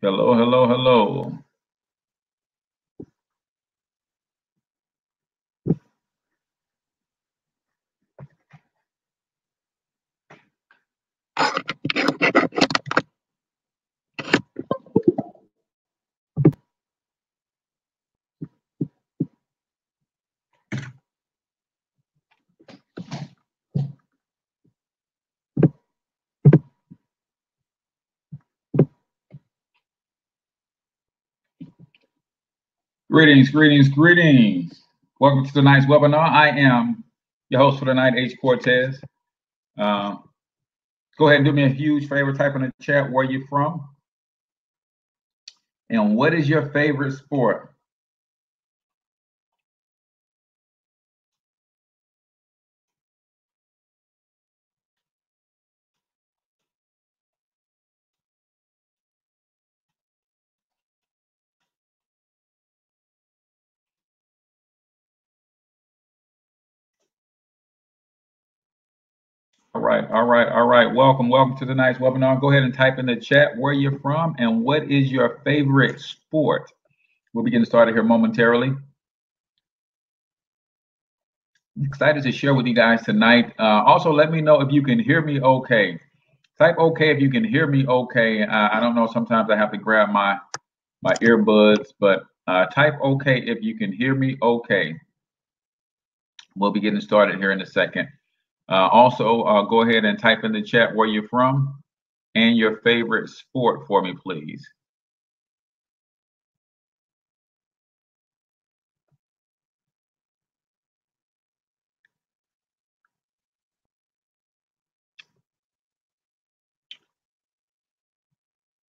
Hello, hello, hello. Greetings, greetings, greetings. Welcome to tonight's webinar. I am your host for tonight, H. Cortez. Uh, Go ahead and do me a huge favor, type in the chat where you're from and what is your favorite sport. All right, all right, all right. Welcome to tonight's webinar. Go ahead and type in the chat where you're from and what is your favorite sport. We'll be getting started here momentarily. Excited to share with you guys tonight. Also, let me know if you can hear me okay. Type okay if you can hear me okay. I don't know, sometimes I have to grab my earbuds, but type okay if you can hear me okay. We'll be getting started here in a second. Also, go ahead and type in the chat where you're from and your favorite sport for me, please.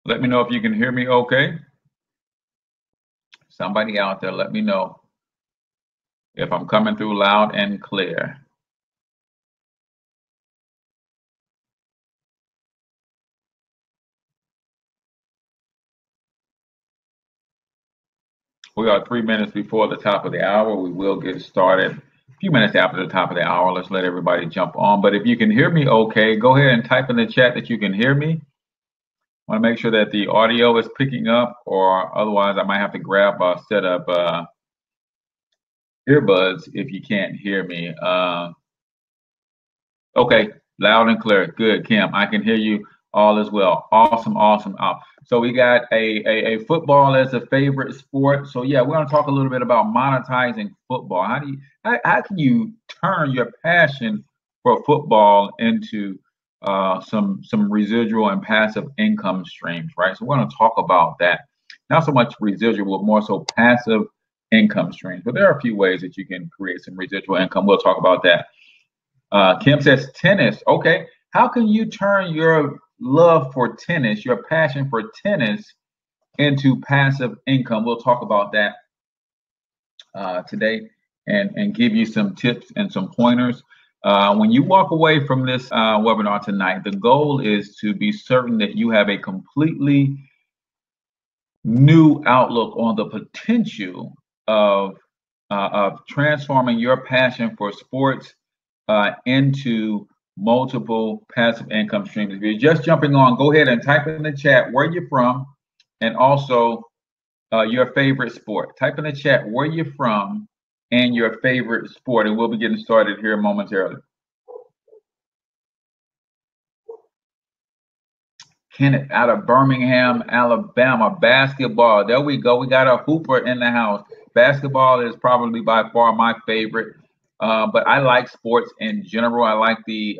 Let me know if you can hear me okay. Somebody out there, let me know if I'm coming through loud and clear. We are 3 minutes before the top of the hour. We will get started a few minutes after the top of the hour. Let's let everybody jump on. But if you can hear me okay, go ahead and type in the chat that you can hear me. I want to make sure that the audio is picking up, or otherwise I might have to grab a set of earbuds if you can't hear me. Okay, loud and clear. Good, Kim. I can hear you all as well. Awesome, awesome. So we got a football as a favorite sport. So yeah, we're going to talk a little bit about monetizing football. How can you turn your passion for football into some residual and passive income streams, right? So we're going to talk about that. Not so much residual, but more so passive income streams. But there are a few ways that you can create some residual income. We'll talk about that. Kim says tennis. Okay. How can you turn your love for tennis, your passion for tennis, into passive income? We'll talk about that today and give you some tips and some pointers. When you walk away from this webinar tonight, the goal is to be certain that you have a completely new outlook on the potential of transforming your passion for sports into multiple passive income streams. If you're just jumping on, go ahead and type in the chat where you're from and also your favorite sport. Type in the chat where you're from and your favorite sport, and we'll be getting started here momentarily. Kenneth out of Birmingham, Alabama, basketball. There we go. We got a hooper in the house. Basketball is probably by far my favorite. But I like sports in general. I like the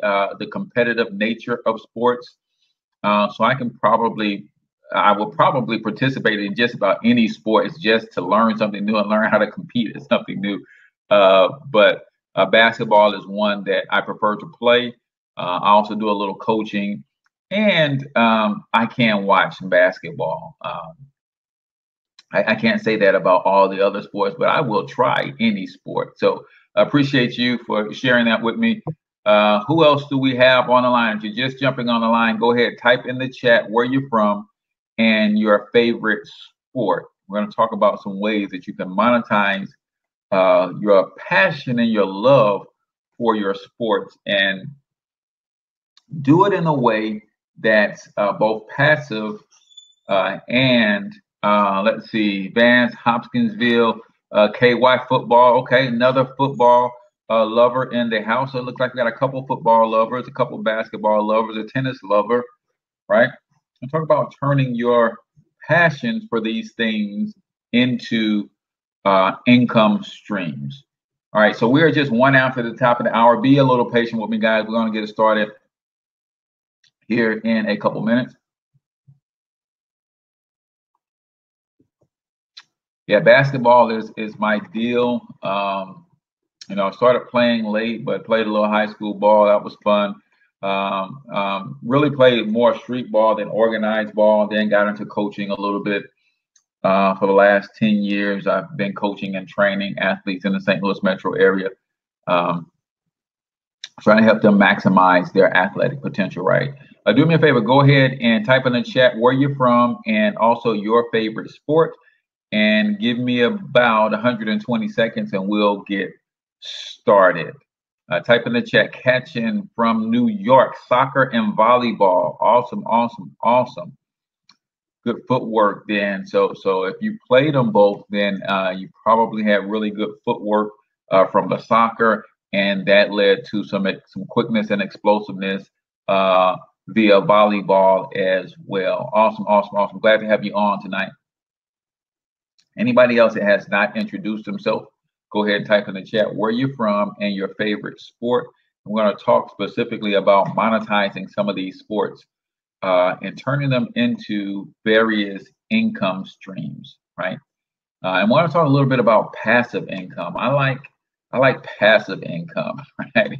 competitive nature of sports. So I will probably participate in just about any sport. It's just to learn something new and learn how to compete at something new. But basketball is one that I prefer to play. I also do a little coaching, and I can watch basketball. I can't say that about all the other sports, but I will try any sport. So appreciate you for sharing that with me. Who else do we have on the line? If you're just jumping on the line, go ahead, type in the chat where you're from and your favorite sport. We're going to talk about some ways that you can monetize your passion and your love for your sports and do it in a way that's both passive And let's see, Vance, Hopkinsville, KY football. Okay, another football lover in the house. So it looks like we got a couple football lovers, a couple basketball lovers, a tennis lover, right? And talk about turning your passion for these things into income streams. All right, so we're just 1 after the top of the hour. Be a little patient with me, guys. We're going to get it started here in a couple minutes. Yeah, basketball is my deal. You know, I started playing late, but played a little high school ball. That was fun. Really played more street ball than organized ball. Then got into coaching a little bit. For the last 10 years, I've been coaching and training athletes in the St. Louis metro area, trying to help them maximize their athletic potential, right? Do me a favor, go ahead and type in the chat where you're from and also your favorite sport, and give me about 120 seconds and we'll get started. Type in the chat, catching from New York, soccer and volleyball. Awesome, awesome, awesome. Good footwork then. So if you played them both, then you probably had really good footwork from the soccer, and that led to some quickness and explosiveness via volleyball as well. Awesome, awesome, awesome. Glad to have you on tonight. Anybody else that has not introduced themselves, go ahead and type in the chat where you're from and your favorite sport. We're going to talk specifically about monetizing some of these sports and turning them into various income streams, right? And I want to talk a little bit about passive income. I like passive income, right?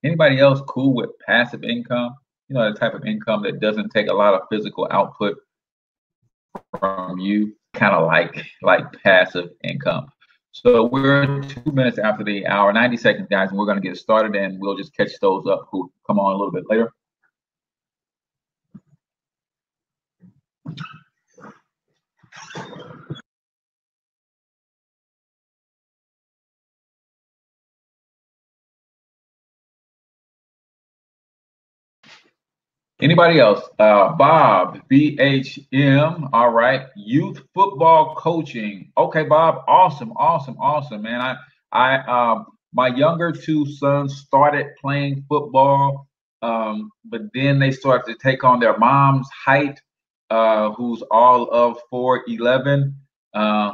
Anybody else cool with passive income? You know, the type of income that doesn't take a lot of physical output from you, kind of like passive income. So we're 2 minutes after the hour, 90 seconds, guys, and we're going to get started, and we'll just catch those up who come on a little bit later. Anybody else? Bob, BHM. All right. Youth football coaching. Okay, Bob. Awesome, awesome, awesome, man. My younger two sons started playing football, but then they started to take on their mom's height, who's all of 4'11".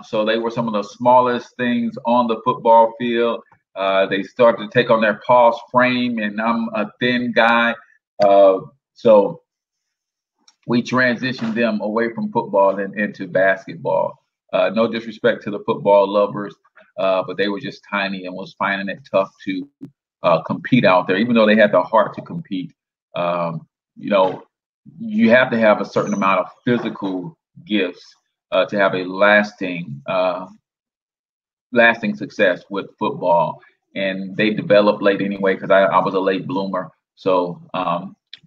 So they were some of the smallest things on the football field. They started to take on their pa's frame, and I'm a thin guy. So we transitioned them away from football and into basketball. No disrespect to the football lovers, but they were just tiny and was finding it tough to compete out there, even though they had the heart to compete. You know, you have to have a certain amount of physical gifts to have a lasting success with football. And they developed late anyway, because I was a late bloomer. So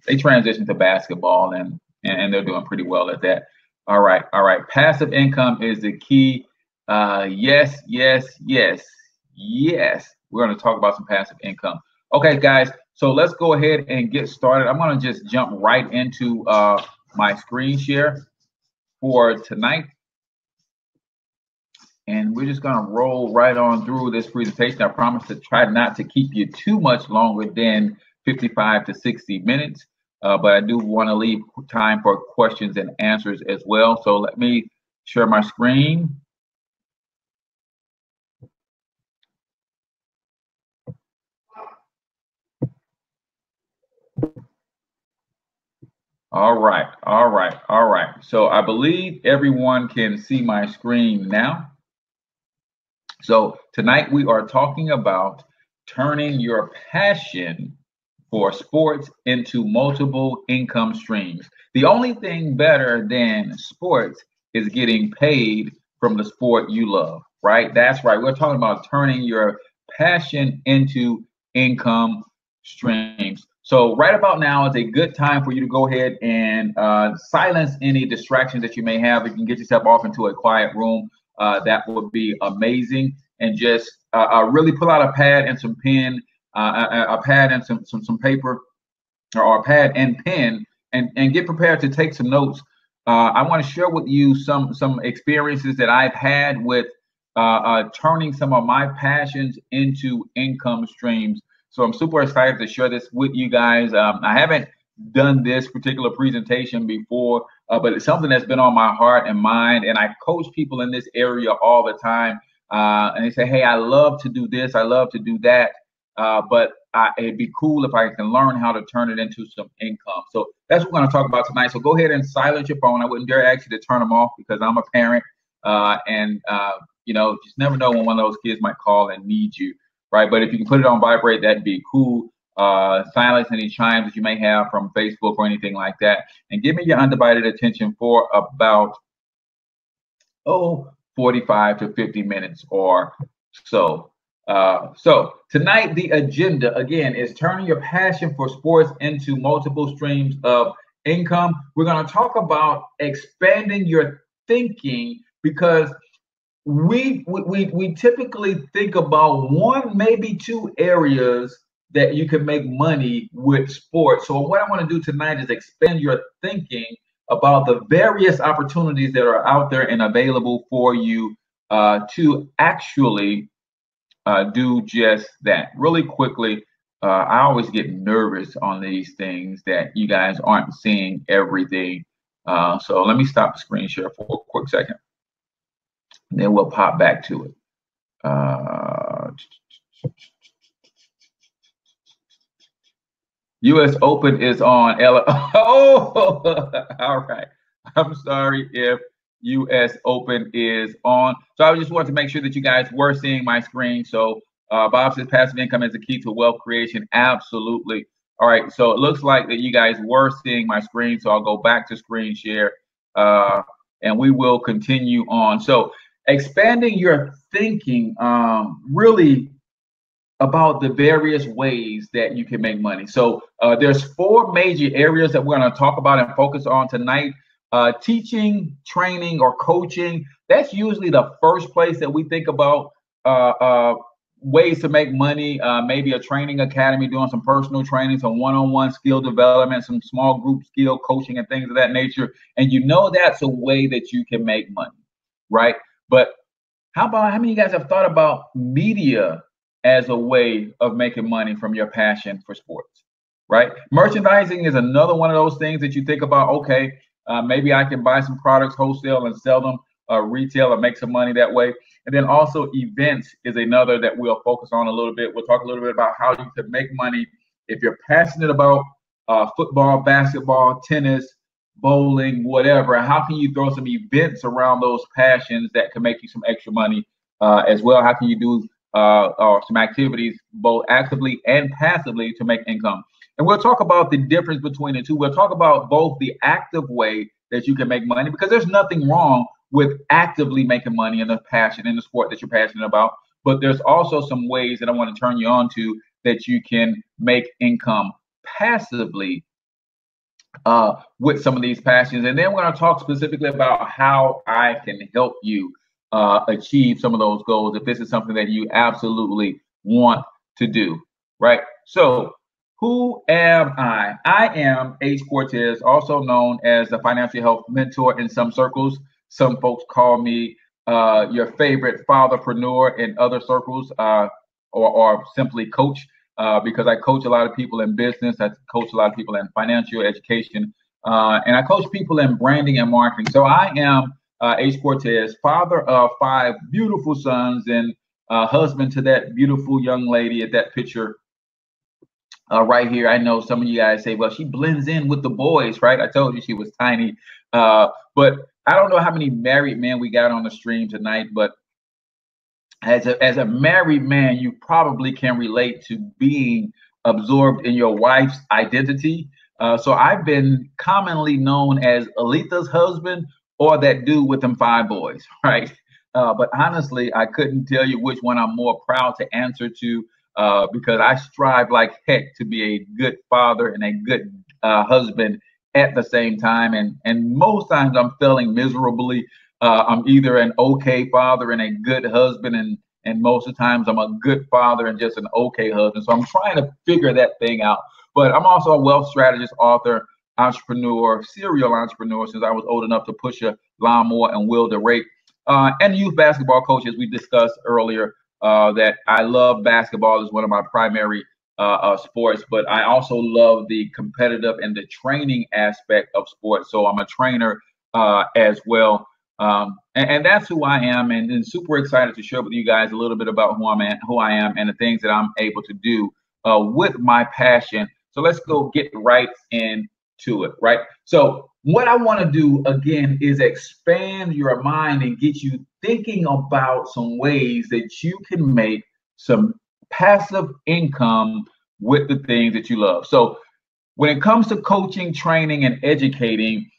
they transitioned to basketball, and they're doing pretty well at that. All right. Passive income is the key. Yes. We're going to talk about some passive income. Okay, guys. So let's go ahead and get started. I'm going to just jump right into my screen share for tonight. And we're just going to roll right on through this presentation. I promise to try not to keep you too much longer than 55 to 60 minutes, but I do want to leave time for questions and answers as well. So let me share my screen. All right. So I believe everyone can see my screen now. So tonight we are talking about turning your passion for sports into multiple income streams. The only thing better than sports is getting paid from the sport you love, right? That's right. We're talking about turning your passion into income streams. So right about now is a good time for you to go ahead and silence any distractions that you may have. If you can get yourself off into a quiet room, that would be amazing. And just really pull out a pad and some pen, a pad and some paper, or a pad and pen, and get prepared to take some notes I want to share with you some experiences that I've had with turning some of my passions into income streams. So I'm super excited to share this with you guys. I haven't done this particular presentation before, but it's something that's been on my heart and mind. And I coach people in this area all the time. And they say, hey, I love to do this. I love to do that. But it'd be cool if I can learn how to turn it into some income. So that's what we're going to talk about tonight. So go ahead and silence your phone. I wouldn't dare ask you to turn them off because I'm a parent. You know, just never know when one of those kids might call and need you, right? But if you can put it on vibrate, that'd be cool. Silence any chimes that you may have from Facebook or anything like that. And give me your undivided attention for about, 45 to 50 minutes or so. So tonight, the agenda, again, is turning your passion for sports into multiple streams of income. We're going to talk about expanding your thinking because we typically think about one, maybe two areas that you can make money with sports. So what I want to do tonight is expand your thinking about the various opportunities that are out there and available for you to actually do just that. Really quickly, I always get nervous on these things that you guys aren't seeing everything. So let me stop the screen share for a quick second. And then we'll pop back to it. U.S. Open is on. Oh, all right. I'm sorry if U.S. Open is on. So I just wanted to make sure that you guys were seeing my screen. So Bob says passive income is the key to wealth creation. Absolutely. All right. So it looks like that you guys were seeing my screen. So I'll go back to screen share and we will continue on. So expanding your thinking really about the various ways that you can make money. So there's four major areas that we're going to talk about and focus on tonight. Teaching, training, or coaching. That's usually the first place that we think about ways to make money. Maybe a training academy, doing some personal training, some one-on-one skill development, some small group skill coaching and things of that nature. And you know that's a way that you can make money, right? But how many of you guys have thought about media as a way of making money from your passion for sports, right? Merchandising is another one of those things that you think about, okay, maybe I can buy some products wholesale and sell them retail and make some money that way. And then also events is another that we'll focus on a little bit. We'll talk a little bit about how you can make money if you're passionate about football, basketball, tennis, bowling, whatever. How can you throw some events around those passions that can make you some extra money as well? How can you do some activities both actively and passively to make income? And we'll talk about the difference between the two. We'll talk about both the active way that you can make money, because there's nothing wrong with actively making money in the passion, in the sport that you're passionate about. But there's also some ways that I want to turn you on to that you can make income passively with some of these passions. And then we're going to talk specifically about how I can help you achieve some of those goals if this is something that you absolutely want to do, right? So who am I? I am H. Cortez, also known as the financial health mentor in some circles. Some folks call me your favorite fatherpreneur in other circles, or simply coach, because I coach a lot of people in business. I coach a lot of people in financial education, and I coach people in branding and marketing. So I am H. Cortez, father of 5 beautiful sons and husband to that beautiful young lady at that picture right here. I know some of you guys say, well, she blends in with the boys, right? I told you she was tiny. But I don't know how many married men we got on the stream tonight, but as a married man, you probably can relate to being absorbed in your wife's identity. So I've been commonly known as Aletha's husband, or that dude with them 5 boys, right? But honestly, I couldn't tell you which one I'm more proud to answer to, because I strive like heck to be a good father and a good husband at the same time. And most times I'm failing miserably. I'm either an okay father and a good husband, and most of the times I'm a good father and just an okay husband. So I'm trying to figure that thing out. But I'm also a wealth strategist, author. entrepreneur, serial entrepreneur, since I was old enough to push a lawnmower and wield a rake. And youth basketball coach, as we discussed earlier, that I love basketball as one of my primary sports, but I also love the competitive and the training aspect of sports. So I'm a trainer as well. And that's who I am, and super excited to share with you guys a little bit about who I am, and the things that I'm able to do with my passion. So let's go get right into it, right? So what I want to do again is expand your mind and get you thinking about some ways that you can make some passive income with the things that you love. So when it comes to coaching, training, and educating,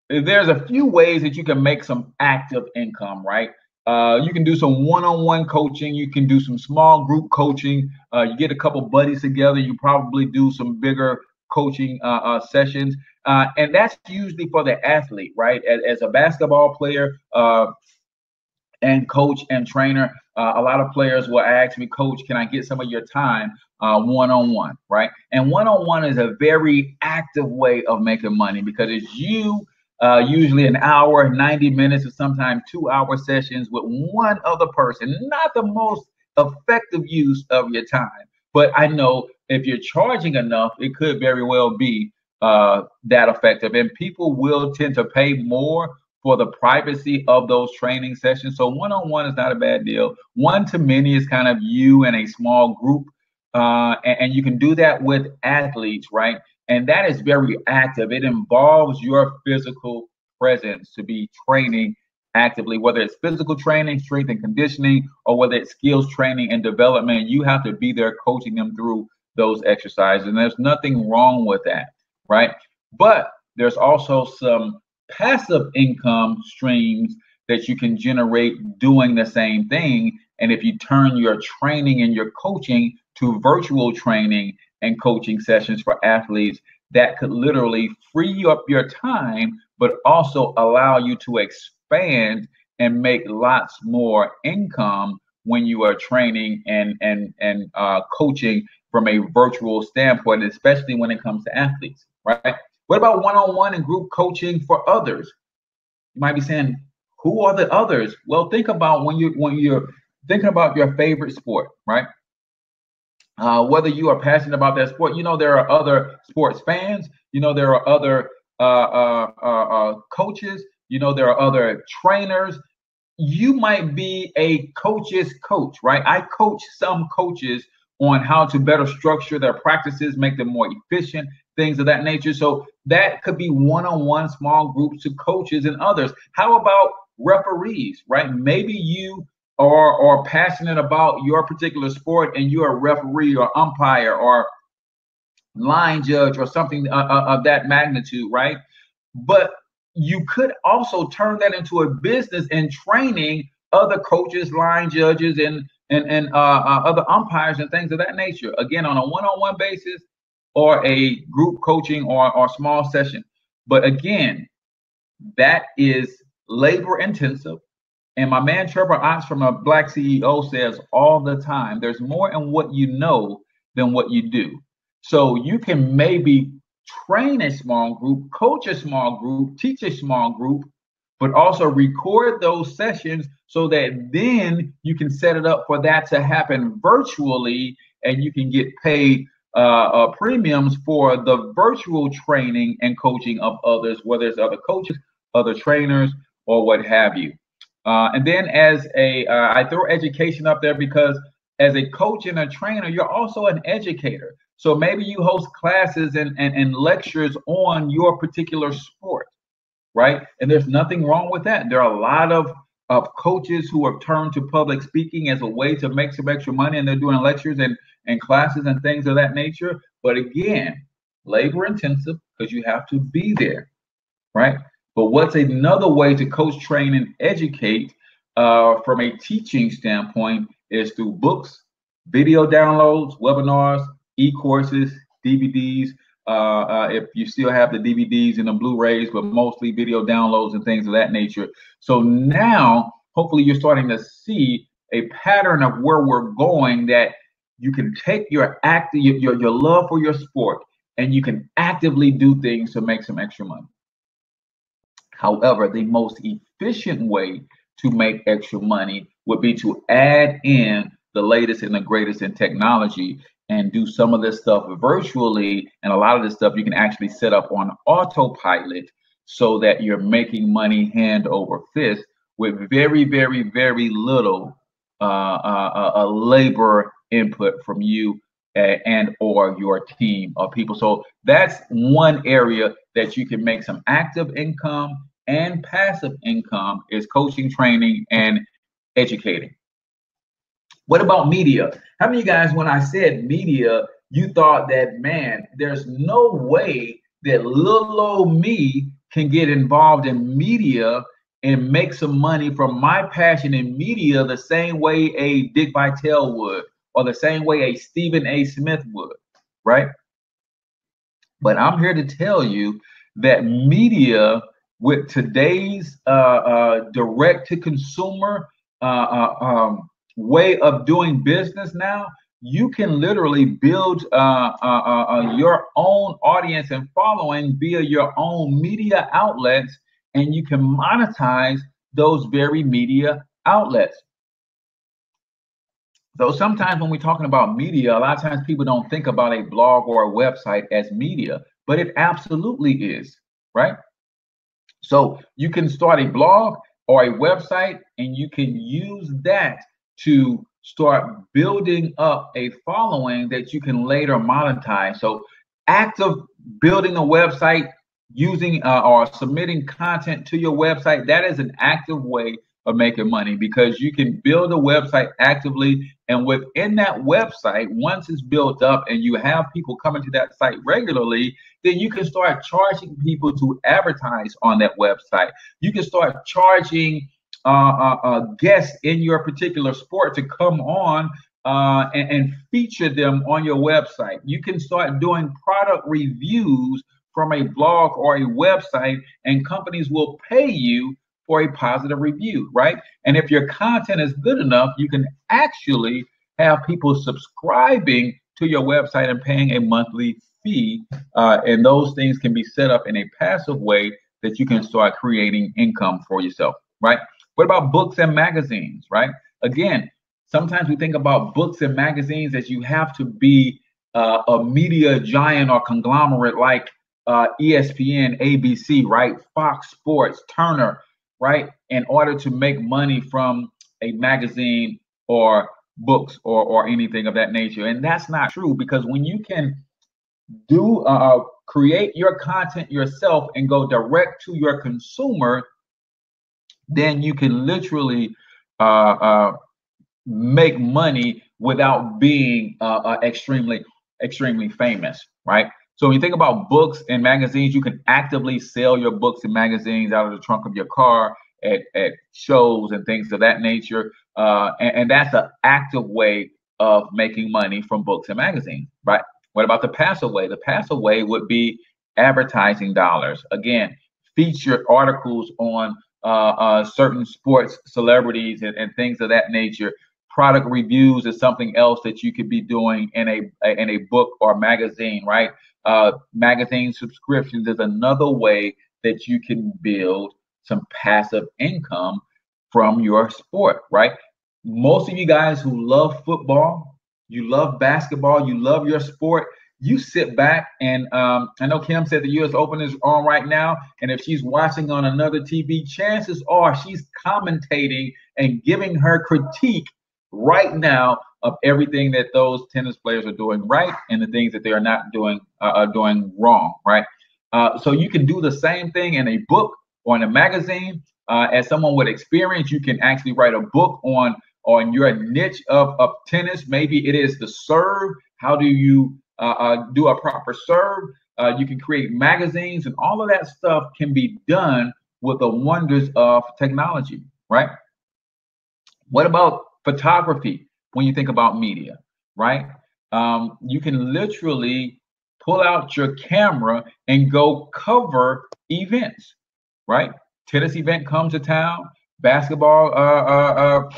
there's a few ways that you can make some active income, right? You can do some one-on-one coaching. You can do some small group coaching. You get a couple buddies together. You probably do some bigger coaching sessions. And that's usually for the athlete, right? As a basketball player and coach and trainer, a lot of players will ask me, Coach, can I get some of your time one-on-one, right? And one-on-one is a very active way of making money because it's you usually an hour, 90 minutes, or sometimes 2-hour sessions with one other person. Not the most effective use of your time, but I know if you're charging enough, it could very well be that effective. And people will tend to pay more for the privacy of those training sessions. So one-on-one is not a bad deal. One-to-many is kind of you and a small group. And you can do that with athletes, right? And that is very active. It involves your physical presence to be training actively, whether it's physical training, strength and conditioning, or whether it's skills training and development. You have to be there coaching them through those exercises. And there's nothing wrong with that, right? But there's also some passive income streams that you can generate doing the same thing. And if you turn your training and your coaching to virtual training and coaching sessions for athletes, that could literally free you up your time, but also allow you to expand and make lots more income when you are training and coaching from a virtual standpoint, especially when it comes to athletes, right? What about one-on-one and group coaching for others? You might be saying, who are the others? Well, think about when you're thinking about your favorite sport, right? Whether you are passionate about that sport, there are other sports fans, there are other coaches, there are other trainers. You might be a coach's coach, right? I coach some coaches on how to better structure their practices, make them more efficient, things of that nature. So that could be one-on-one small groups to coaches and others. How about referees, right? Maybe you are passionate about your particular sport and you're a referee or umpire or line judge or something of that magnitude, right? But you could also turn that into a business and training other coaches, line judges, and other umpires and things of that nature. Again, on a one-on-one basis or a group coaching or small session. But again, that is labor intensive. And my man Trevor Ox from a Black CEO says all the time, there's more in what you know than what you do. So you can maybe train a small group, coach a small group, teach a small group, but also record those sessions so that then you can set it up for that to happen virtually, and you can get paid premiums for the virtual training and coaching of others, whether it's other coaches, other trainers, or what have you. And then I throw education up there because as a coach and a trainer, you're also an educator. So maybe you host classes and lectures on your particular sport, right? And there's nothing wrong with that. There are a lot of coaches who have turned to public speaking as a way to make some extra money, and they're doing lectures and classes and things of that nature. But again, labor intensive because you have to be there, right? But what's another way to coach, train, and educate from a teaching standpoint is through books, video downloads, webinars, e-courses, DVDs. If you still have the DVDs and the Blu-rays, but mostly video downloads and things of that nature. So now, hopefully you're starting to see a pattern of where we're going, that you can take your love for your sport and you can actively do things to make some extra money. However, the most efficient way to make extra money would be to add in the latest and the greatest in technology and do some of this stuff virtually. And a lot of this stuff you can actually set up on autopilot so that you're making money hand over fist with very, very, very little labor input from you and or your team of people. So that's one area that you can make some active income and passive income, is coaching, training, and educating. What about media? How many of you guys, when I said media, you thought that, man, there's no way that little old me can get involved in media and make some money from my passion in media the same way a Dick Vitale would, or the same way a Stephen A. Smith would, right? But I'm here to tell you that media, with today's direct-to-consumer way of doing business now, you can literally build your own audience and following via your own media outlets, and you can monetize those very media outlets. So sometimes when we're talking about media, a lot of times people don't think about a blog or a website as media, but it absolutely is, right? So you can start a blog or a website, and you can use that to start building up a following that you can later monetize. So active building a website, using or submitting content to your website, that is an active way of making money, because you can build a website actively, and within that website, once it's built up and you have people coming to that site regularly, then you can start charging people to advertise on that website. You can start charging guests in your particular sport to come on and feature them on your website. You can start doing product reviews from a blog or a website, and companies will pay you for a positive review, right? And if your content is good enough, you can actually have people subscribing to your website and paying a monthly fee. And those things can be set up in a passive way that you can start creating income for yourself, right? What about books and magazines, right? Again, sometimes we think about books and magazines as you have to be a media giant or conglomerate like ESPN, ABC, right? Fox Sports, Turner, right? In order to make money from a magazine or books or anything of that nature. And that's not true, because when you can do create your content yourself and go direct to your consumer, then you can literally make money without being extremely famous, right? So when you think about books and magazines, you can actively sell your books and magazines out of the trunk of your car at shows and things of that nature. And that's an active way of making money from books and magazines, right? What about the passive way? The passive way would be advertising dollars. Again, featured articles on certain sports celebrities and things of that nature. Product reviews is something else that you could be doing in a book or magazine, right? Magazine subscriptions is another way that you can build some passive income from your sport, right? Most of you guys who love football, you love basketball, you love your sport, you sit back and I know Kim said the US Open is on right now, and if she's watching on another TV, chances are she's commentating and giving her critique right now of everything that those tennis players are doing right and the things that they are not doing doing wrong, right? So you can do the same thing in a book or in a magazine. As someone with experience, you can actually write a book on your niche of tennis. Maybe it is the serve. How do you do a proper serve? You can create magazines, and all of that stuff can be done with the wonders of technology, right? What about photography? When you think about media, right? You can literally pull out your camera and go cover events, right? Tennis event comes to town, basketball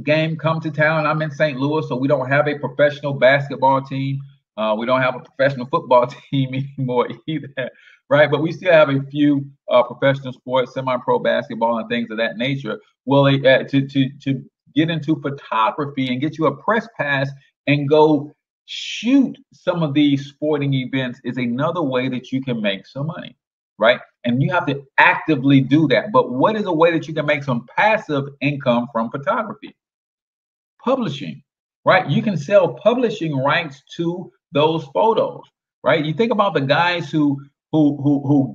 game come to town. I'm in St. Louis, so we don't have a professional basketball team. We don't have a professional football team anymore either, right? But we still have a few professional sports, semi-pro basketball, and things of that nature. Well, to get into photography and get you a press pass and go shoot some of these sporting events is another way that you can make some money, right? And you have to actively do that. But what is a way that you can make some passive income from photography? Publishing, right? You can sell publishing rights to those photos, right? You think about the guys who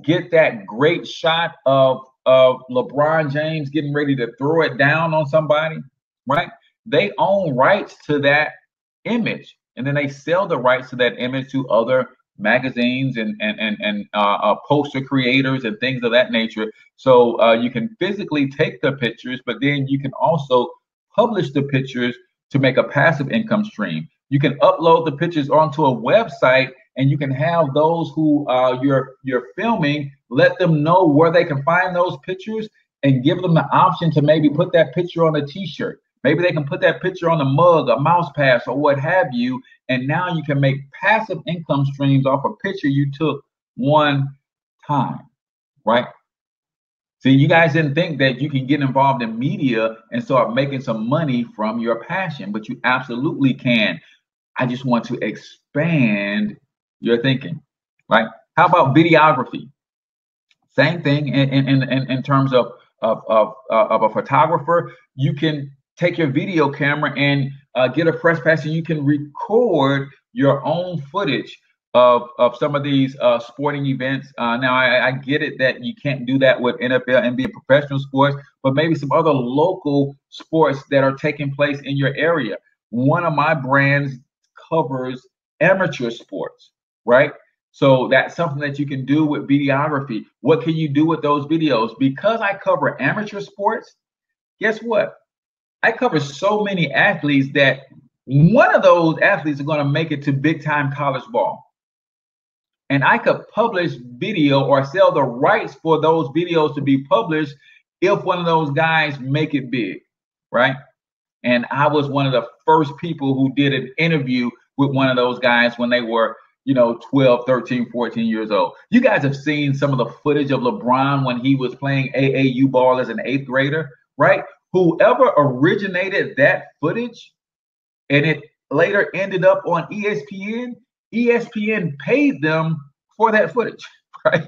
get that great shot of LeBron James getting ready to throw it down on somebody, right? They own rights to that image, and then they sell the rights to that image to other magazines and poster creators and things of that nature. So you can physically take the pictures, but then you can also publish the pictures to make a passive income stream. You can upload the pictures onto a website, and you can have those who you're filming, let them know where they can find those pictures and give them the option to maybe put that picture on a t-shirt. Maybe they can put that picture on a mug, a mouse pad, or what have you. And now you can make passive income streams off a picture you took one time, right? See, you guys didn't think that you can get involved in media and start making some money from your passion, but you absolutely can. I just want to expand your thinking, right? How about videography? Same thing in terms of a photographer. You can take your video camera and get a press pass, and you can record your own footage of some of these sporting events. Now, I get it that you can't do that with NFL, NBA, professional sports, but maybe some other local sports that are taking place in your area. One of my brands covers amateur sports, right? So that's something that you can do with videography. What can you do with those videos? Because I cover amateur sports, guess what? I cover so many athletes that one of those athletes are going to make it to big time college ball. And I could publish video or sell the rights for those videos to be published if one of those guys make it big, right? And I was one of the first people who did an interview with one of those guys when they were, 12, 13, 14 years old. You guys have seen some of the footage of LeBron when he was playing AAU ball as an 8th grader, right? Whoever originated that footage and it later ended up on ESPN, ESPN paid them for that footage, right?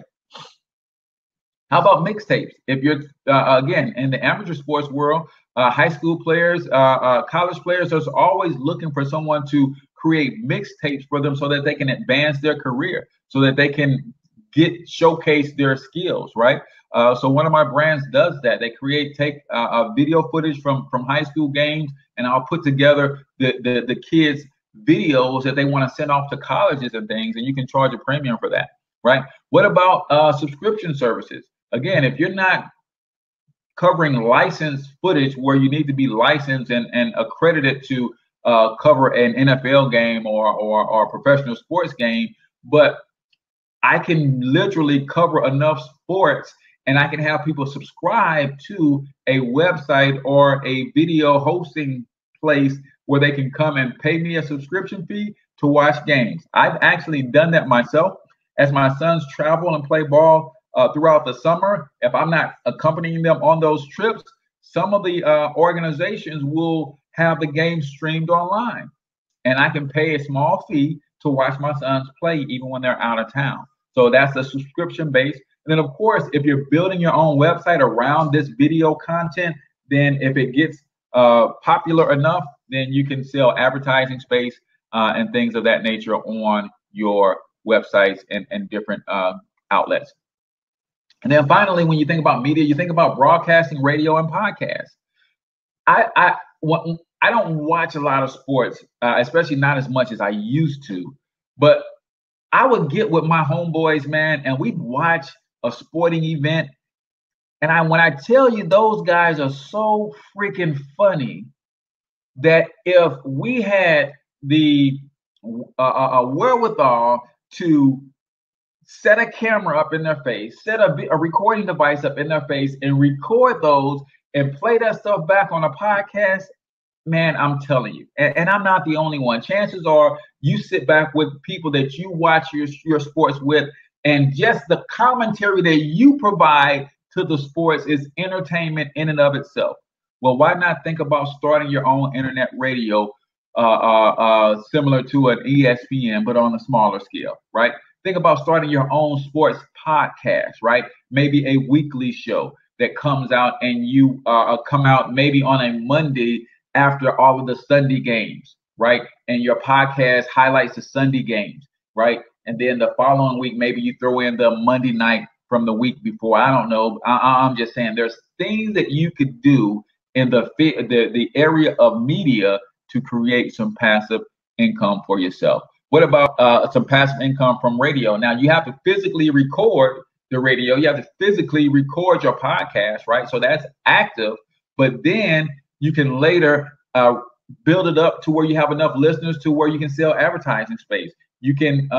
How about mixtapes? If you're, again, in the amateur sports world, high school players, college players are always looking for someone to create mixtapes for them so that they can advance their career, so that they can showcase their skills, right? So one of my brands does that. They take video footage from high school games, and I'll put together the kids' videos that they want to send off to colleges and things, and you can charge a premium for that, right? What about subscription services? Again, if you're not covering licensed footage where you need to be licensed and accredited to cover an NFL game or a professional sports game, but I can literally cover enough sports and I can have people subscribe to a website or a video hosting place where they can come and pay me a subscription fee to watch games. I've actually done that myself as my sons travel and play ball throughout the summer. If I'm not accompanying them on those trips, some of the organizations will have the game streamed online, and I can pay a small fee to watch my sons play even when they're out of town. So that's a subscription base. And then, of course, if you're building your own website around this video content, then if it gets popular enough, then you can sell advertising space and things of that nature on your websites and different outlets. And then finally, when you think about media, you think about broadcasting, radio, and podcasts. I don't watch a lot of sports, especially not as much as I used to, but I would get with my homeboys, man, and we'd watch a sporting event. And when I tell you those guys are so freaking funny that if we had the wherewithal to set a camera up in their face, set a recording device up in their face and record those and play that stuff back on a podcast, man, I'm telling you, and I'm not the only one. Chances are you sit back with people that you watch your sports with, and just the commentary that you provide to the sports is entertainment in and of itself. Well, why not think about starting your own internet radio, similar to an ESPN, but on a smaller scale, right? Think about starting your own sports podcast, right? Maybe a weekly show that comes out, and you come out maybe on a Monday after all of the Sunday games, right? And your podcast highlights the Sunday games, right? And then the following week, maybe you throw in the Monday night from the week before. I don't know. I'm just saying there's things that you could do in the area of media to create some passive income for yourself. What about some passive income from radio? Now, you have to physically record the radio. You have to physically record your podcast, right? So that's active. But then you can later build it up to where you have enough listeners to where you can sell advertising space. You can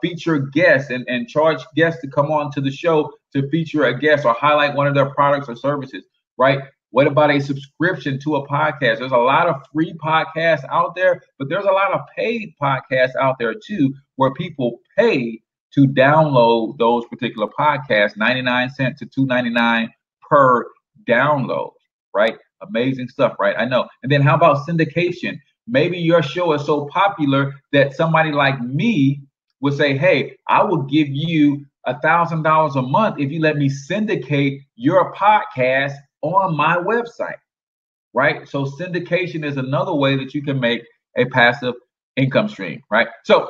feature guests and charge guests to come on to the show to feature a guest or highlight one of their products or services, right? What about a subscription to a podcast? There's a lot of free podcasts out there, but there's a lot of paid podcasts out there too, where people pay to download those particular podcasts, 99 cents to $2.99 per download, right? Amazing stuff, right? I know. And then how about syndication? Maybe your show is so popular that somebody like me would say, hey, I will give you $1,000 a month if you let me syndicate your podcast on my website, right? So syndication is another way that you can make a passive income stream, right? So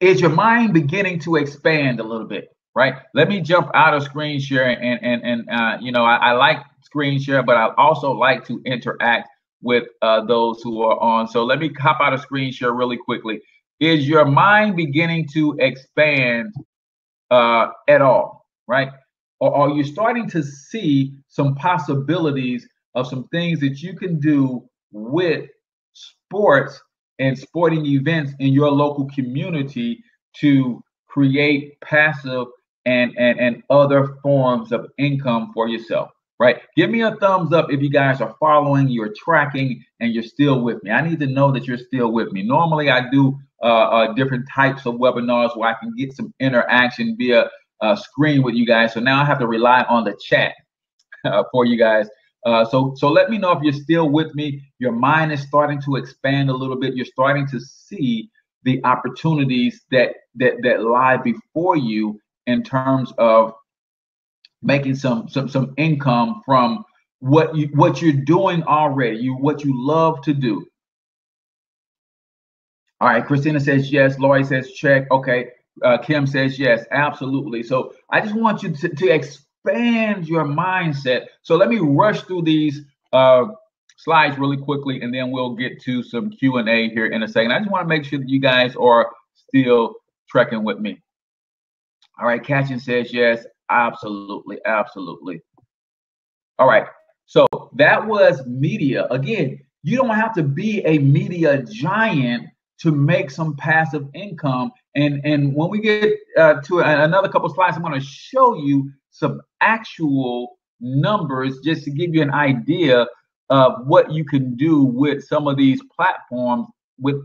is your mind beginning to expand a little bit, right? Let me jump out of screen share and I like screen share, but I also like to interact with those who are on. So let me hop out of screen share really quickly. Is your mind beginning to expand at all, right? Or are you starting to see some possibilities of some things that you can do with sports and sporting events in your local community to create passive and other forms of income for yourself, right? Give me a thumbs up if you guys are following, you're tracking, and you're still with me. I need to know that you're still with me. Normally, I do different types of webinars where I can get some interaction via screen with you guys. So now I have to rely on the chat for you guys. So let me know if you're still with me. Your mind is starting to expand a little bit. You're starting to see the opportunities that lie before you in terms of making some income from what you're doing already, what you love to do. All right, Christina says yes. Lori says check. Okay. Kim says yes, absolutely. So I just want you to expand your mindset. So let me rush through these slides really quickly, and then we'll get to some Q&A here in a second. I just want to make sure that you guys are still trekking with me. All right, Catchin says yes, absolutely, absolutely. All right, so that was media. Again, you don't have to be a media giant to make some passive income. And when we get to another couple of slides, I'm going to show you some actual numbers just to give you an idea of what you can do with some of these platforms.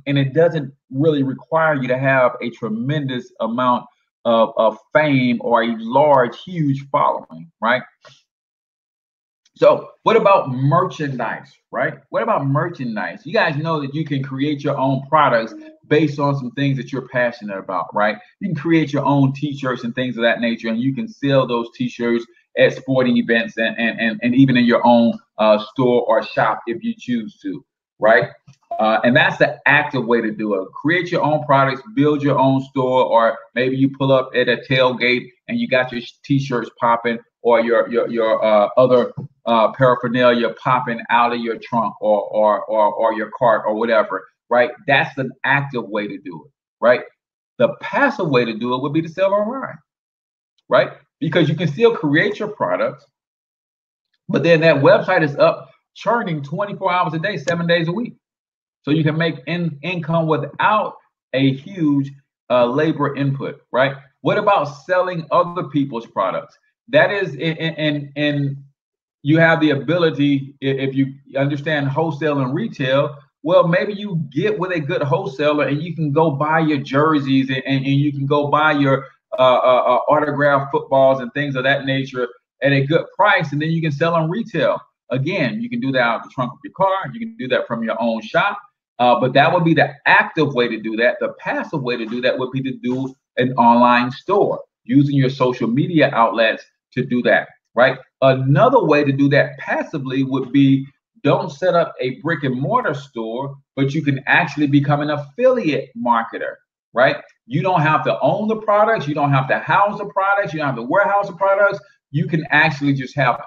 And it doesn't really require you to have a tremendous amount of fame or a large, huge following, right? So what about merchandise, right? What about merchandise? You guys know that you can create your own products based on some things that you're passionate about, right? You can create your own t-shirts and things of that nature, and you can sell those t-shirts at sporting events and even in your own store or shop if you choose to, right? And that's the active way to do it. Create your own products, build your own store, or maybe you pull up at a tailgate and you got your t-shirts popping, or your other paraphernalia popping out of your trunk or your cart or whatever, right? That's an active way to do it, right? The passive way to do it would be to sell online, right? Because you can still create your products, but then that website is up churning 24 hours a day, 7 days a week. So you can make income without a huge labor input, right? What about selling other people's products? That is, and you have the ability, if you understand wholesale and retail, well, maybe you get with a good wholesaler and you can go buy your jerseys and you can go buy your autographed footballs and things of that nature at a good price, and then you can sell on retail. Again, you can do that out of the trunk of your car. You can do that from your own shop. But that would be the active way to do that. The passive way to do that would be to do an online store using your social media outlets to do that, right? Another way to do that passively would be, don't set up a brick and mortar store, but you can actually become an affiliate marketer, right? You don't have to own the products. You don't have to house the products. You don't have to warehouse the products. You can actually just have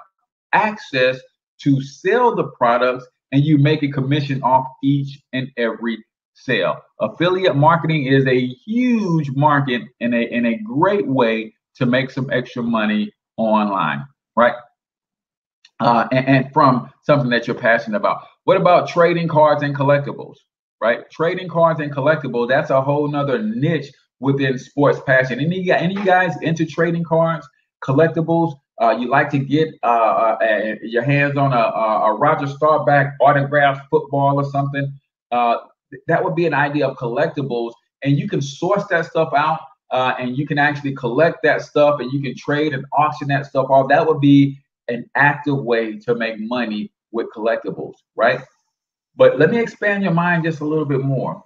access to sell the products, and you make a commission off each and every sale. Affiliate marketing is a huge market and a great way to make some extra money online, right? And from something that you're passionate about. What about trading cards and collectibles, right? Trading cards and collectibles, that's a whole nother niche within sports passion. Any of you guys into trading cards, collectibles? You like to get your hands on a Roger Staubach autographed football or something? That would be an idea of collectibles, and you can source that stuff out, and you can actually collect that stuff, and you can trade and auction that stuff off. That would be an active way to make money with collectibles, right? But let me expand your mind just a little bit more.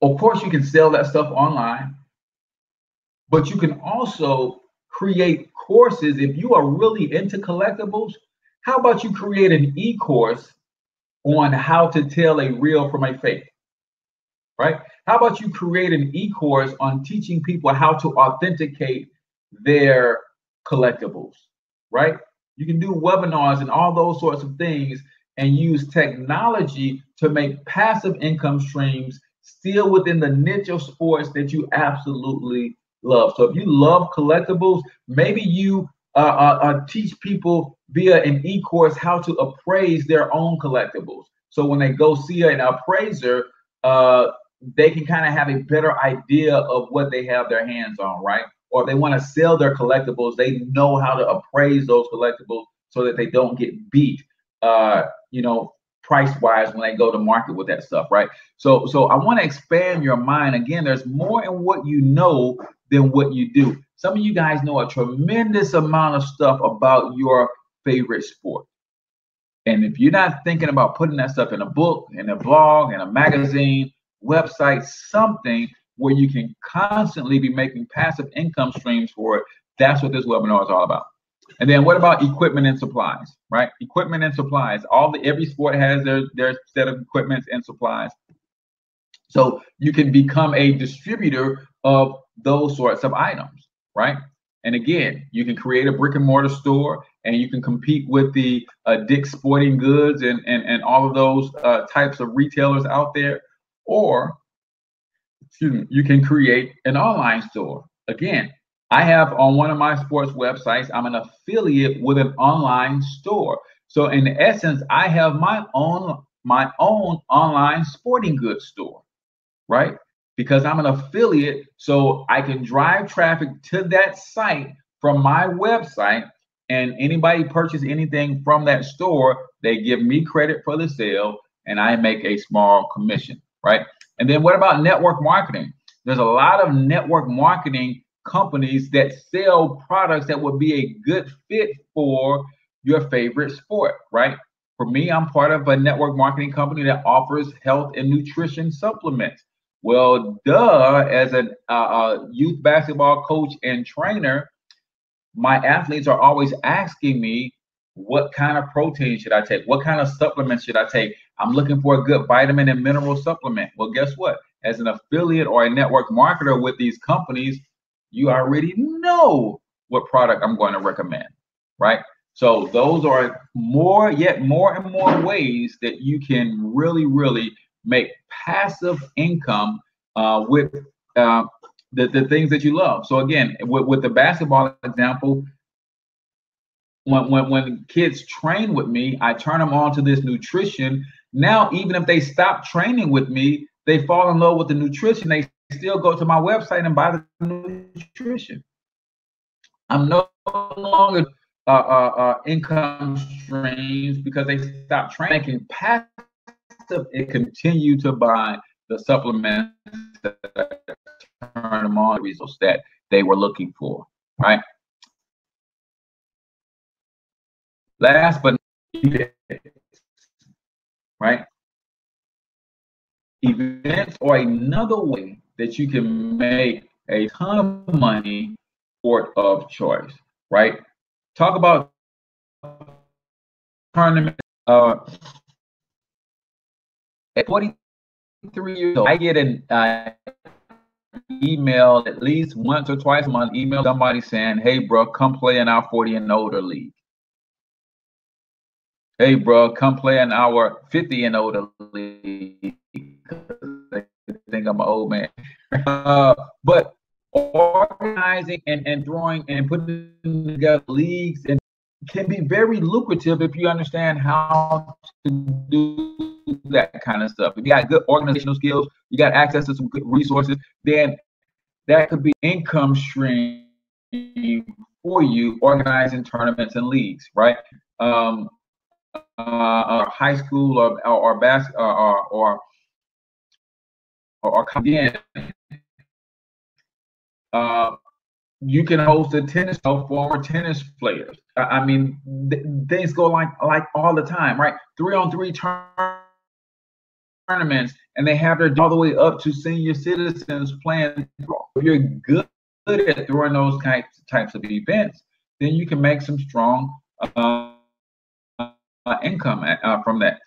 Of course, you can sell that stuff online, but you can also create courses. If you are really into collectibles, how about you create an e-course on how to tell a real from a fake, right? How about you create an e-course on teaching people how to authenticate their collectibles, right? You can do webinars and all those sorts of things and use technology to make passive income streams still within the niche of sports that you absolutely love. So if you love collectibles, maybe you teach people via an e-course how to appraise their own collectibles. So when they go see an appraiser, they can kind of have a better idea of what they have their hands on, right? Or if they want to sell their collectibles, they know how to appraise those collectibles so that they don't get beat, price-wise when they go to market with that stuff, right? So I want to expand your mind. Again, there's more in what you know than what you do. Some of you guys know a tremendous amount of stuff about your favorite sport. And if you're not thinking about putting that stuff in a book, in a blog, in a magazine, website, something where you can constantly be making passive income streams for it, that's what this webinar is all about. And then what about equipment and supplies, right? Equipment and supplies. Every sport has their set of equipment and supplies. So you can become a distributor of those sorts of items, right? And again, you can create a brick and mortar store, and you can compete with the Dick's Sporting Goods and all of those types of retailers out there. Or, you can create an online store. Again, I have on one of my sports websites, I'm an affiliate with an online store. So in essence, I have my own online sporting goods store, right? Because I'm an affiliate, so I can drive traffic to that site from my website, and anybody purchase anything from that store, they give me credit for the sale, and I make a small commission, right? And then what about network marketing? There's a lot of network marketing companies that sell products that would be a good fit for your favorite sport, right? For me, I'm part of a network marketing company that offers health and nutrition supplements. Well, as a youth basketball coach and trainer, my athletes are always asking me, what kind of protein should I take? What kind of supplements should I take? I'm looking for a good vitamin and mineral supplement. Well, guess what? As an affiliate or a network marketer with these companies, you already know what product I'm going to recommend, right? So those are more and more ways that you can really make passive income with the things that you love. So again, with the basketball example, when kids train with me, I turn them on to this nutrition. Now, even if they stop training with me, they fall in love with the nutrition. They still go to my website and buy the nutrition. I'm no longer income streams because they stop making passive and continue to buy the supplements that turn them on the results that they were looking for, right? Last but not least, right? Events are another way that you can make a ton of money sport of choice, right? Talk about tournament. At 43 years old, I get an email at least once or twice a month, email somebody saying, hey, bro, come play in our 40 and older league. Hey, bro, come play in our 50 and older league. They think I'm an old man. But organizing and throwing and putting together leagues and can be very lucrative if you understand how to do that kind of stuff. If you got good organizational skills, you got access to some good resources, then that could be income stream for you organizing tournaments and leagues, right? High school or basketball or again, you can host a tennis show for former tennis players. I mean, things go like all the time, right? 3-on-3 tournaments, and they have their all the way up to senior citizens playing. If you're good at throwing those types of events, then you can make some strong income from that.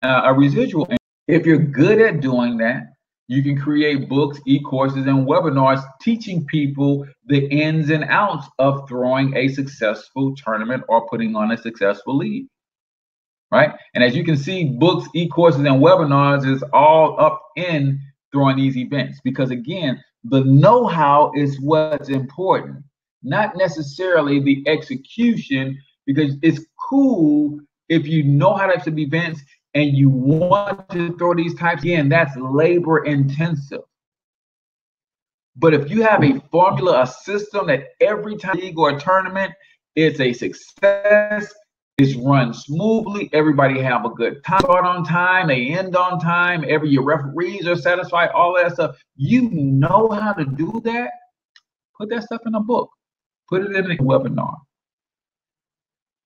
A residual. If you're good at doing that, you can create books, e-courses, and webinars teaching people the ins and outs of throwing a successful tournament or putting on a successful league, right? And as you can see, books, e-courses, and webinars is all up in throwing these events because, again, the know-how is what's important, not necessarily the execution, because it's cool if you know how to have events and you want to throw these types, again, that's labor intensive. But if you have a formula, a system that every time you go to a tournament, it's a success, it's run smoothly, everybody have a good time, start on time, they end on time, your referees are satisfied, all that stuff. You know how to do that, put that stuff in a book, put it in a webinar,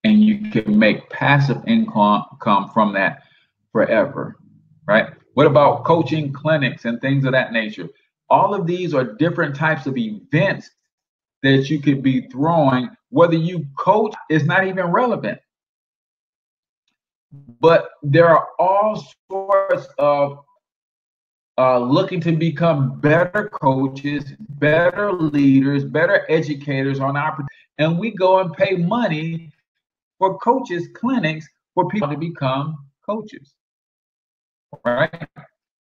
and you can make passive income from that forever, right? What about coaching clinics and things of that nature? All of these are different types of events that you could be throwing. Whether you coach is not even relevant, but there are all sorts of looking to become better coaches, better leaders, better educators on our, and we go and pay money for coaches clinics for people to become coaches. Right?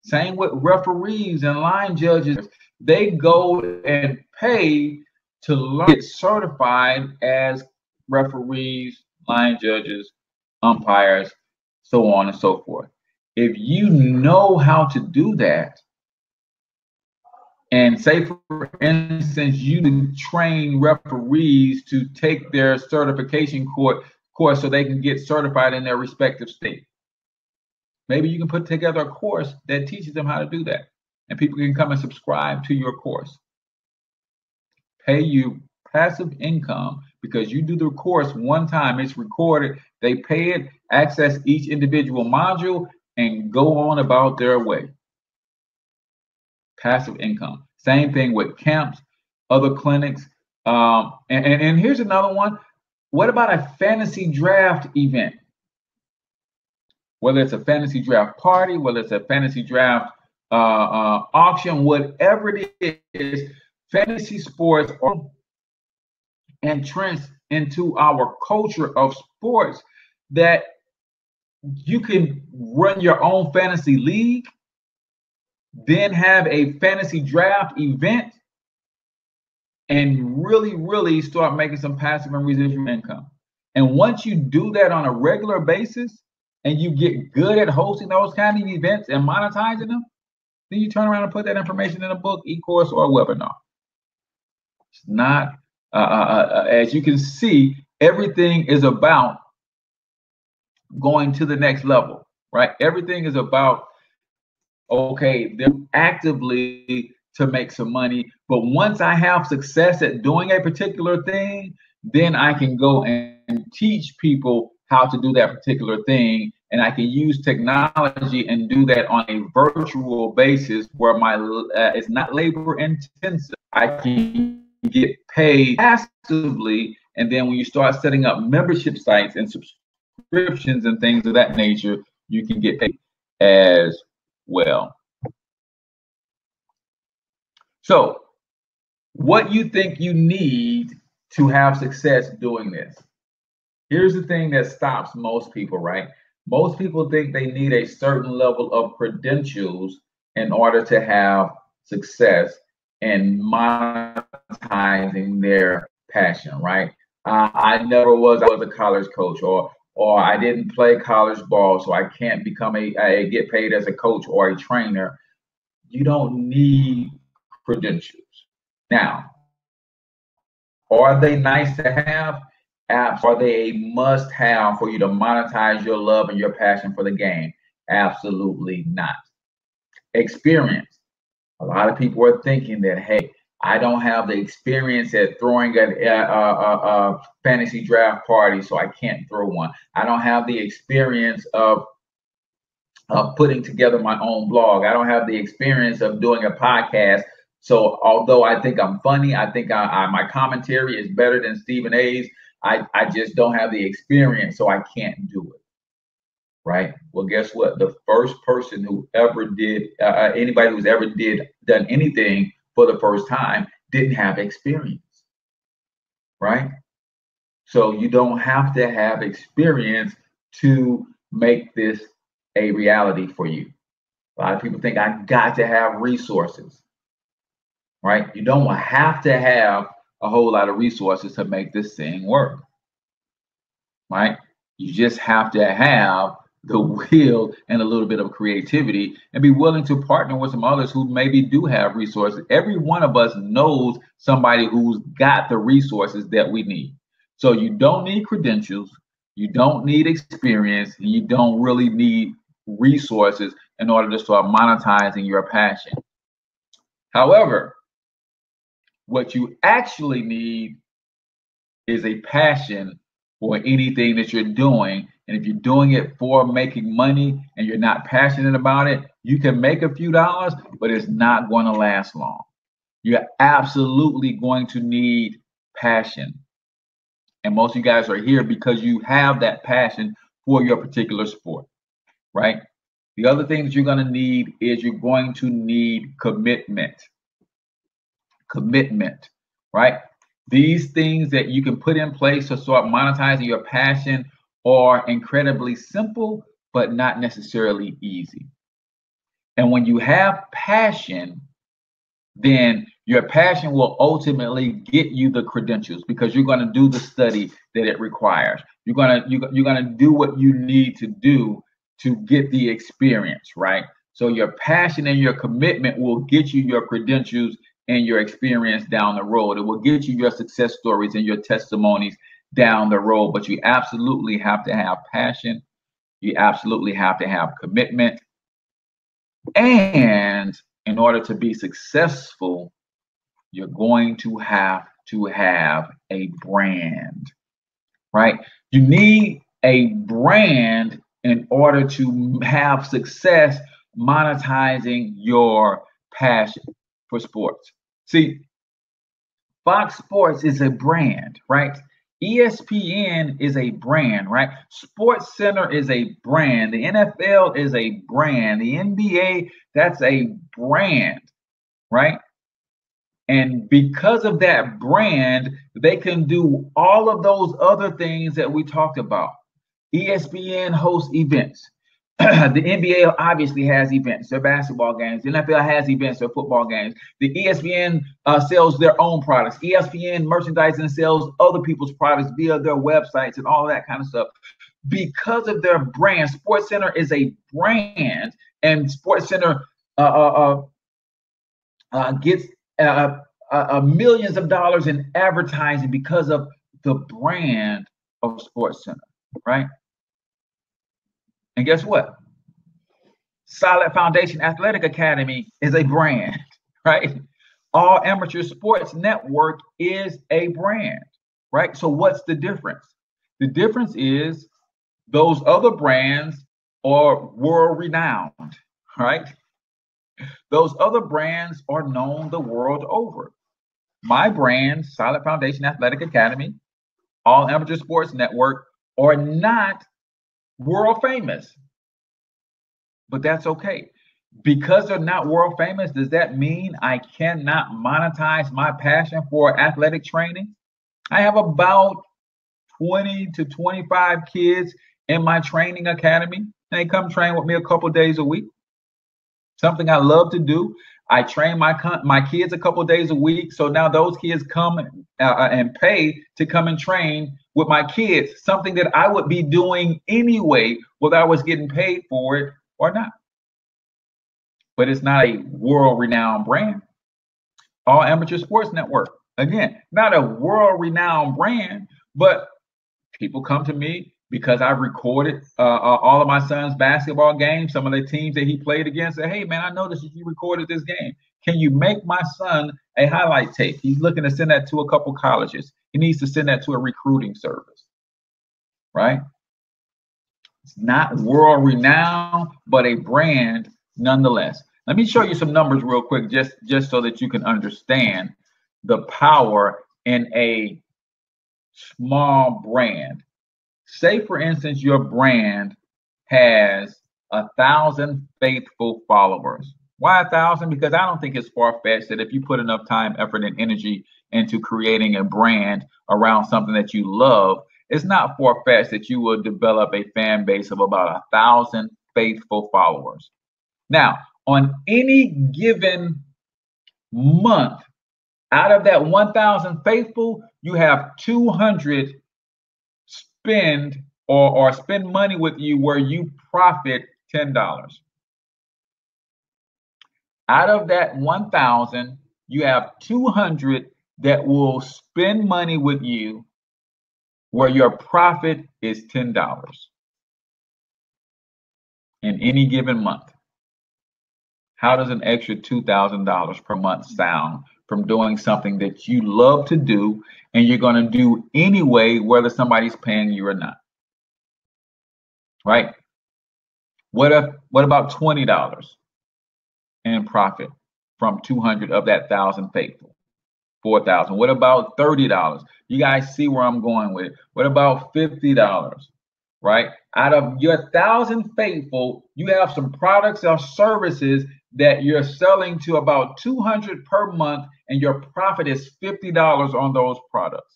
Same with referees and line judges. They go and pay to learn, get certified as referees, line judges, umpires, so on and so forth. If you know how to do that, and say, for instance, you train referees to take their certification course so they can get certified in their respective state. Maybe you can put together a course that teaches them how to do that, and people can come and subscribe to your course. Pay you passive income because you do the course one time, it's recorded, they pay it, access each individual module, and go on about their way. Passive income. Same thing with camps, other clinics. And here's another one. What about a fantasy draft event? Whether it's a fantasy draft party, whether it's a fantasy draft auction, whatever it is, fantasy sports are entrenched into our culture of sports that you can run your own fantasy league, then have a fantasy draft event, and really start making some passive and residual income. And once you do that on a regular basis, and you get good at hosting those kind of events and monetizing them, then you turn around and put that information in a book, e-course, or a webinar. It's not, as you can see, Everything is about going to the next level, right? Everything is about, okay, they're actively to make some money, but once I have success at doing a particular thing, then I can go and teach people how to do that particular thing, and I can use technology and do that on a virtual basis where my it's not labor intensive. I can get paid passively, and then when you start setting up membership sites and subscriptions and things of that nature, you can get paid as well. So, what you think you need to have success doing this? Here's the thing that stops most people, right? Most people think they need a certain level of credentials in order to have success in monetizing their passion, right? I never was a college coach, or I didn't play college ball, so I can't become a get paid as a coach or a trainer. You don't need credentials. Now, are they nice to have? Apps, are they a must have for you to monetize your love and your passion for the game? Absolutely not. Experience. A lot of people are thinking that, hey, I don't have the experience at throwing a fantasy draft party, so I can't throw one. I don't have the experience of putting together my own blog. I don't have the experience of doing a podcast. So although I think I'm funny, I think my commentary is better than Stephen A's. I just don't have the experience, so I can't do it. Right? Well, guess what? The first person who ever did, anybody who's ever done anything for the first time didn't have experience. Right? So you don't have to have experience to make this a reality for you. A lot of people think I got to have resources. Right? You don't have to have a whole lot of resources to make this thing work. Right? You just have to have the will and a little bit of creativity and be willing to partner with some others who maybe do have resources. Every one of us knows somebody who's got the resources that we need. So you don't need credentials, you don't need experience, and you don't really need resources in order to start monetizing your passion. However, what you actually need is a passion for anything that you're doing. And if you're doing it for making money and you're not passionate about it, you can make a few dollars, but it's not going to last long. You're absolutely going to need passion. And most of you guys are here because you have that passion for your particular sport, right? The other thing that you're going to need is you're going to need commitment. Commitment, right? These things that you can put in place to start monetizing your passion are incredibly simple, but not necessarily easy. And when you have passion, then your passion will ultimately get you the credentials because you're going to do the study that it requires. You're going to do what you need to do to get the experience, right? So your passion and your commitment will get you your credentials and your experience down the road. It will get you your success stories and your testimonies down the road, but you absolutely have to have passion. You absolutely have to have commitment. And in order to be successful, you're going to have a brand, right? You need a brand in order to have success monetizing your passion for sports. See, Fox Sports is a brand, right? ESPN is a brand, right? Sports Center is a brand. The NFL is a brand. The NBA, that's a brand, right? And because of that brand, they can do all of those other things that we talked about. ESPN hosts events. The NBA obviously has events, their basketball games. The NFL has events, their football games. The ESPN sells their own products. ESPN merchandising sells other people's products via their websites and all that kind of stuff. Because of their brand, SportsCenter is a brand, and SportsCenter gets millions of dollars in advertising because of the brand of Sports Center, right? And guess what? Solid Foundation Athletic Academy is a brand, right? All Amateur Sports Network is a brand, right? So what's the difference? The difference is those other brands are world renowned, right? Those other brands are known the world over. My brand, Solid Foundation Athletic Academy, All Amateur Sports Network, are not world famous. But that's okay. Because they're not world famous, does that mean I cannot monetize my passion for athletic training? I have about 20 to 25 kids in my training academy. They come train with me a couple days a week. Something I love to do. I train my kids a couple days a week. So now those kids come and pay to come and train with my kids, something that I would be doing anyway, whether I was getting paid for it or not. But it's not a world-renowned brand. All Amateur Sports Network, again, not a world-renowned brand, but people come to me because I recorded all of my son's basketball games. Some of the teams that he played against say, hey, man, I noticed that you recorded this game. Can you make my son a highlight tape? He's looking to send that to a couple colleges. He needs to send that to a recruiting service, right? It's not world renowned, but a brand nonetheless. Let me show you some numbers real quick, just so that you can understand the power in a small brand. Say, for instance, your brand has 1,000 faithful followers. Why 1,000? Because I don't think it's far-fetched that if you put enough time, effort, and energy into creating a brand around something that you love, it's not far-fetched that you will develop a fan base of about 1,000 faithful followers. Now, on any given month, out of that 1,000 faithful, you have 200 spend or spend money with you where you profit $10. Out of that 1,000, you have 200 that will spend money with you where your profit is $10 in any given month. How does an extra $2,000 per month sound from doing something that you love to do and you're going to do anyway, whether somebody's paying you or not? Right? What about $20 in profit from 200 of that 1,000 faithful? 4,000. What about $30? You guys see where I'm going with it. What about $50? Right? Out of your 1,000 faithful, you have some products or services that you're selling to about 200 per month, and your profit is $50 on those products.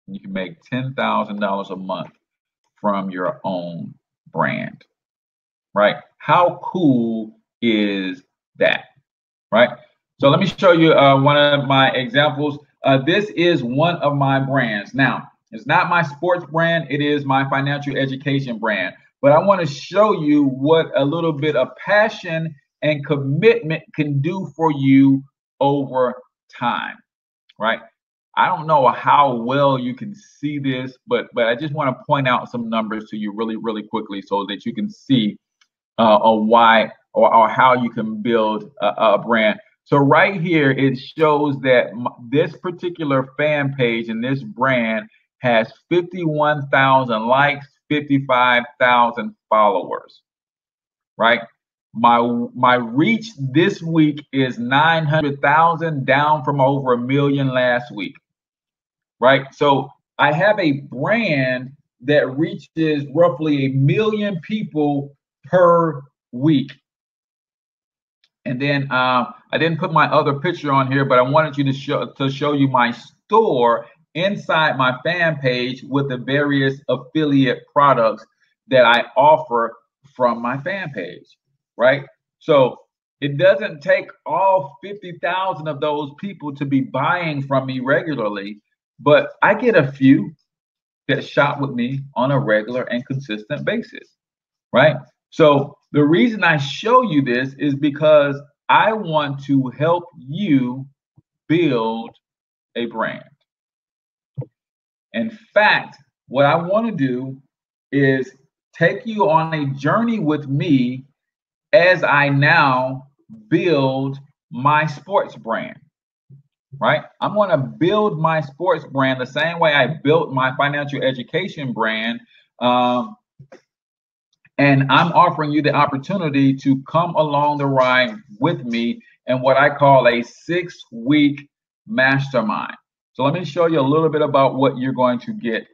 You can make $10,000 a month from your own brand, right? How cool is that, right? So let me show you one of my examples. This is one of my brands. Now, it's not my sports brand. It is my financial education brand. But I want to show you what a little bit of passion and commitment can do for you over time, right? I don't know how well you can see this, but I just want to point out some numbers to you really, really quickly so that you can see why or how you can build a brand. So right here, it shows that this particular fan page and this brand has 51,000 likes, 55,000 followers, right? My reach this week is 900,000, down from over 1 million last week, right? So I have a brand that reaches roughly 1 million people per week. And then I didn't put my other picture on here, but I wanted you to show you my store inside my fan page with the various affiliate products that I offer from my fan page, right? So it doesn't take all 50,000 of those people to be buying from me regularly, but I get a few that shop with me on a regular and consistent basis, right? So the reason I show you this is because I want to help you build a brand. In fact, what I want to do is take you on a journey with me as I now build my sports brand, right? I'm going to build my sports brand the same way I built my financial education brand. And I'm offering you the opportunity to come along the ride with me in what I call a 6-week mastermind. So let me show you a little bit about what you're going to get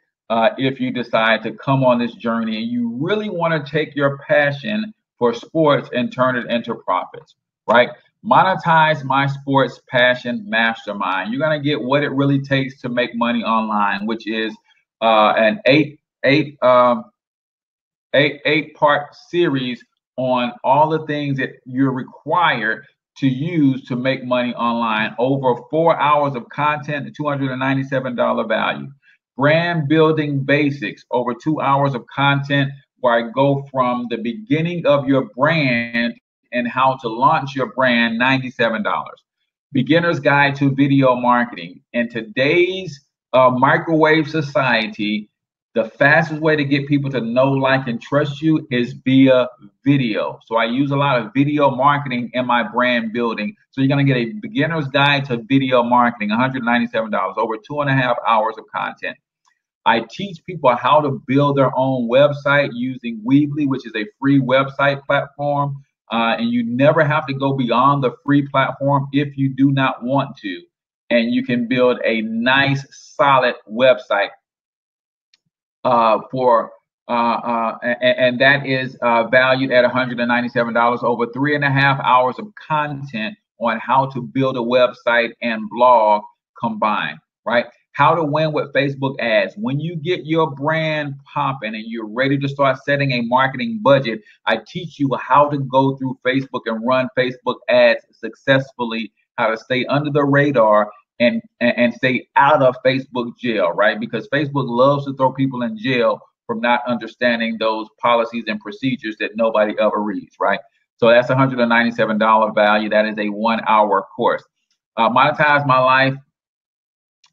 if you decide to come on this journey and you really want to take your passion for sports and turn it into profits, right? Monetize my sports passion mastermind. You're going to get what it really takes to make money online, which is an eight-part series on all the things that you're required to use to make money online. Over 4 hours of content, $297 value. Brand building basics, over 2 hours of content where I go from the beginning of your brand and how to launch your brand, $97. Beginner's Guide to Video Marketing. In today's microwave society, the fastest way to get people to know, like, and trust you is via video. So I use a lot of video marketing in my brand building. So you're going to get a beginner's guide to video marketing, $197, over 2.5 hours of content. I teach people how to build their own website using Weebly, which is a free website platform. And you never have to go beyond the free platform if you do not want to. And you can build a nice, solid website and that is valued at $197, over 3.5 hours of content on how to build a website and blog combined, right? How to win with Facebook ads. When you get your brand popping and you're ready to start setting a marketing budget, I teach you how to go through Facebook and run Facebook ads successfully, how to stay under the radar and stay out of Facebook jail, right? Because Facebook loves to throw people in jail from not understanding those policies and procedures that nobody ever reads, right? So that's $197 value. That is a 1-hour course. Monetize My Life,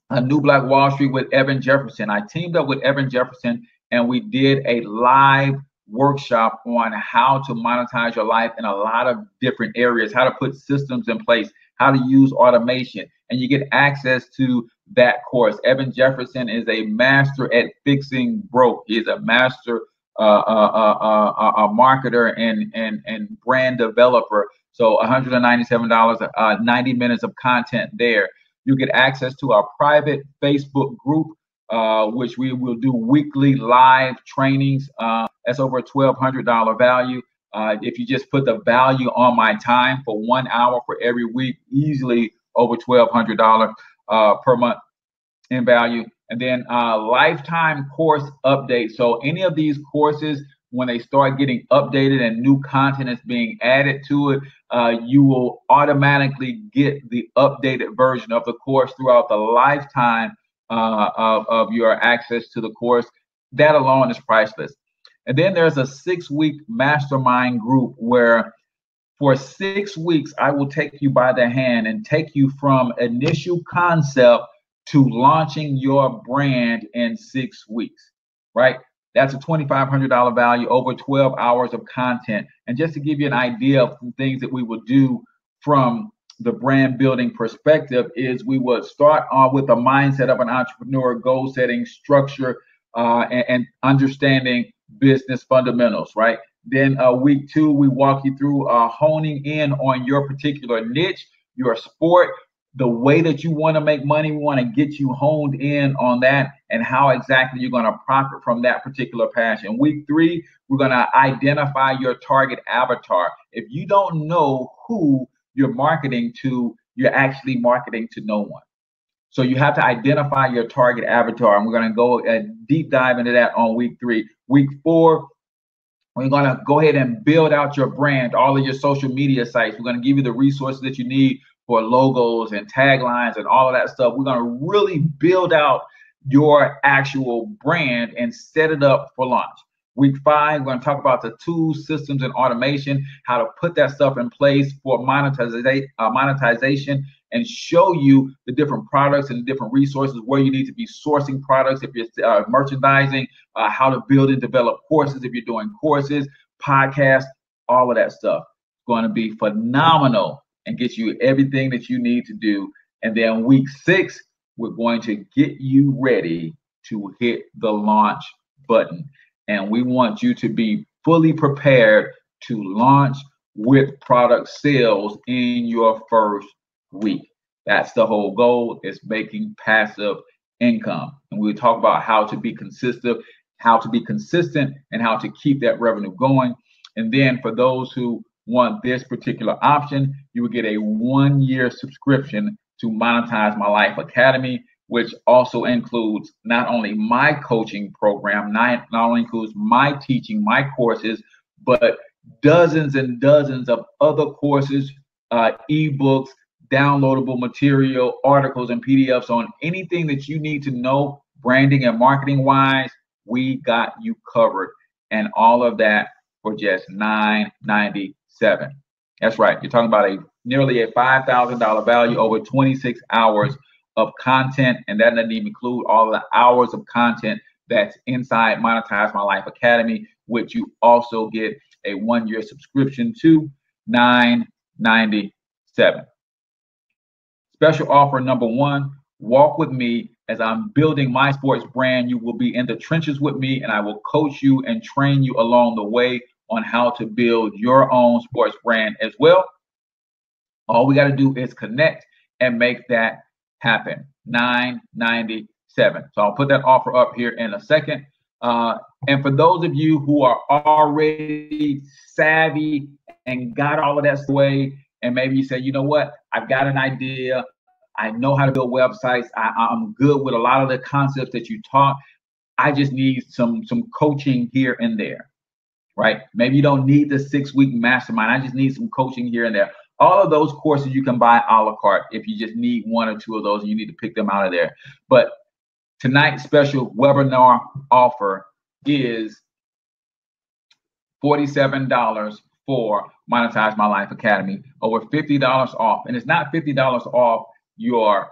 a New Black Wall Street with Evan Jefferson. I teamed up with Evan Jefferson and we did a live workshop on how to monetize your life in a lot of different areas, how to put systems in place, how to use automation, and you get access to that course. Evan Jefferson is a master at fixing broke. He is a master a marketer and brand developer. So $197, 90 minutes of content there. You get access to our private Facebook group, which we will do weekly live trainings. That's over a $1,200 value. If you just put the value on my time for 1 hour for every week, easily over $1,200 per month in value. And then lifetime course update. So any of these courses, when they start getting updated and new content is being added to it, you will automatically get the updated version of the course throughout the lifetime of your access to the course. That alone is priceless. And then there's a 6-week mastermind group where for 6 weeks, I will take you by the hand and take you from initial concept to launching your brand in 6 weeks, right? That's a $2,500 value, over 12 hours of content. And just to give you an idea of some things that we will do from the brand building perspective is we would start with the mindset of an entrepreneur, goal setting, structure, and understanding business fundamentals, right? Then week 2, we walk you through honing in on your particular niche, your sport, the way that you want to make money. We want to get you honed in on that and how exactly you're going to profit from that particular passion. Week 3, we're going to identify your target avatar. If you don't know who you're marketing to, you're actually marketing to no one. So you have to identify your target avatar, and we're going to go a deep dive into that on week 3. Week 4, we're going to go ahead and build out your brand, all of your social media sites. We're going to give you the resources that you need for logos and taglines and all of that stuff. We're going to really build out your actual brand and set it up for launch. Week 5, we're going to talk about the tools, systems, and automation, how to put that stuff in place for monetization and show you the different products and the different resources where you need to be sourcing products if you're merchandising, how to build and develop courses if you're doing courses, podcasts, all of that stuff. It's going to be phenomenal and get you everything that you need to do. And then week 6, we're going to get you ready to hit the launch button. And we want you to be fully prepared to launch with product sales in your first week. That's the whole goal, is making passive income. And we'll talk about how to be consistent, and how to keep that revenue going. And then for those who want this particular option, you will get a 1-year subscription to Monetize My Life Academy, which also includes not only my coaching program, not only includes my teaching, my courses, but dozens and dozens of other courses, ebooks, downloadable material, articles, and PDFs on anything that you need to know branding and marketing wise. We got you covered, and all of that for just $9.97. That's right. You're talking about nearly a $5,000 value over 26 hours of content, and that doesn't even include all of the hours of content that's inside Monetize My Life Academy, which you also get a 1-year subscription to. $9.97. Special offer number 1, walk with me as I'm building my sports brand. You will be in the trenches with me, and I will coach you and train you along the way on how to build your own sports brand as well. All we got to do is connect and make that happen. $9.97. So I'll put that offer up here in a second. And for those of you who are already savvy and got all of that away, and maybe you say, you know what, I've got an idea, I know how to build websites, I'm good with a lot of the concepts that you taught, I just need some coaching here and there, right? Maybe you don't need the 6-week mastermind, I just need some coaching here and there. All of those courses you can buy a la carte if you just need 1 or 2 of those and you need to pick them out of there. But tonight's special webinar offer is $47 for Monetize My Life Academy, over $50 off. And it's not $50 off your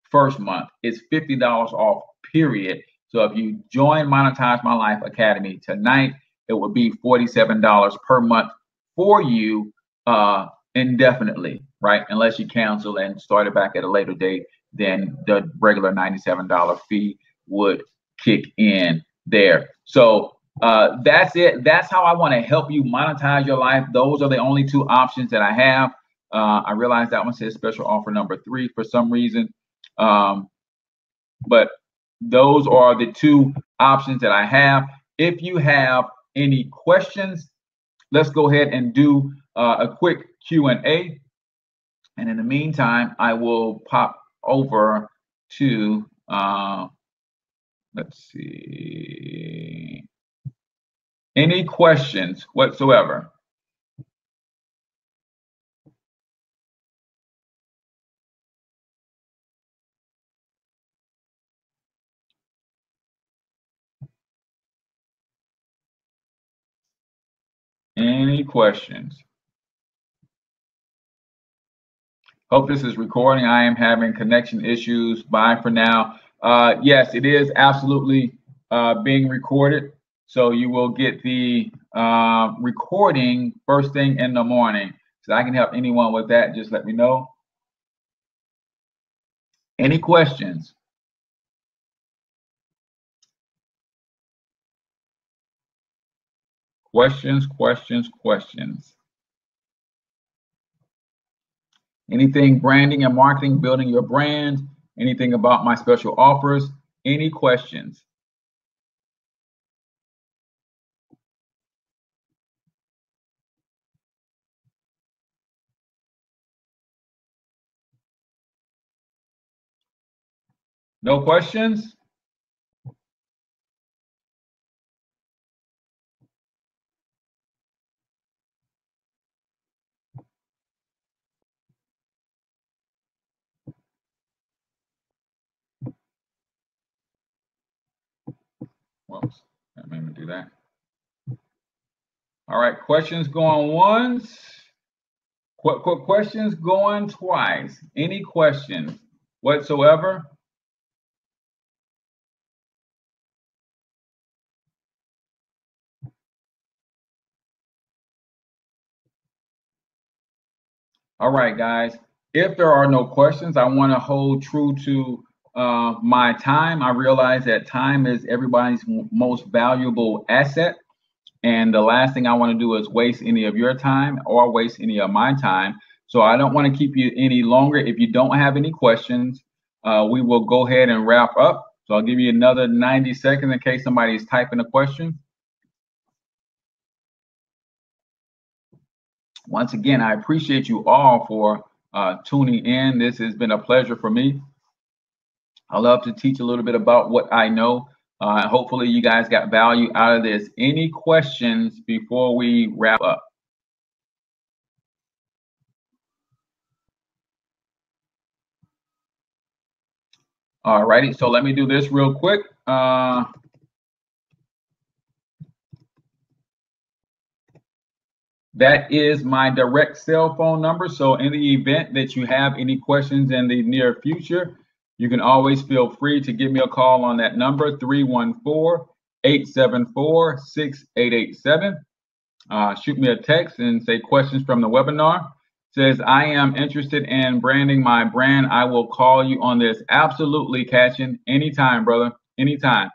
first month, it's $50 off, period. So if you join Monetize My Life Academy tonight, it will be $47 per month for you indefinitely, right? Unless you cancel and start it back at a later date, then the regular $97 fee would kick in there. So that's it. That's how I want to help you monetize your life. Those are the only 2 options that I have. I realize that one says special offer number 3 for some reason. But those are the 2 options that I have. If you have any questions, let's go ahead and do a quick Q&A. And in the meantime, I will pop over to, let's see, any questions whatsoever? Any questions? Hope this is recording. I am having connection issues. Bye for now. Yes, it is absolutely being recorded. So you will get the recording first thing in the morning. So I can help anyone with that. Just let me know. Any questions? Questions. Anything branding and marketing, building your brand, anything about my special offers, any questions? No questions? Whoops, that made me do that. All right, questions going once, Questions going twice. Any questions whatsoever? All right, guys. If there are no questions, I want to hold true to my time. I realize that time is everybody's most valuable asset. And the last thing I want to do is waste any of your time or waste any of my time. So I don't want to keep you any longer. If you don't have any questions, we will go ahead and wrap up. So I'll give you another 90 seconds in case somebody's typing a question. Once again, I appreciate you all for tuning in. This has been a pleasure for me. I love to teach a little bit about what I know. Hopefully you guys got value out of this. Any questions before we wrap up? All righty, so let me do this real quick. That is my direct cell phone number. So in the event that you have any questions in the near future, you can always feel free to give me a call on that number, 314-874-6887. Shoot me a text and say questions from the webinar. Says, I am interested in branding my brand. I will call you on this. Absolutely, Cashin. Anytime, brother. Anytime.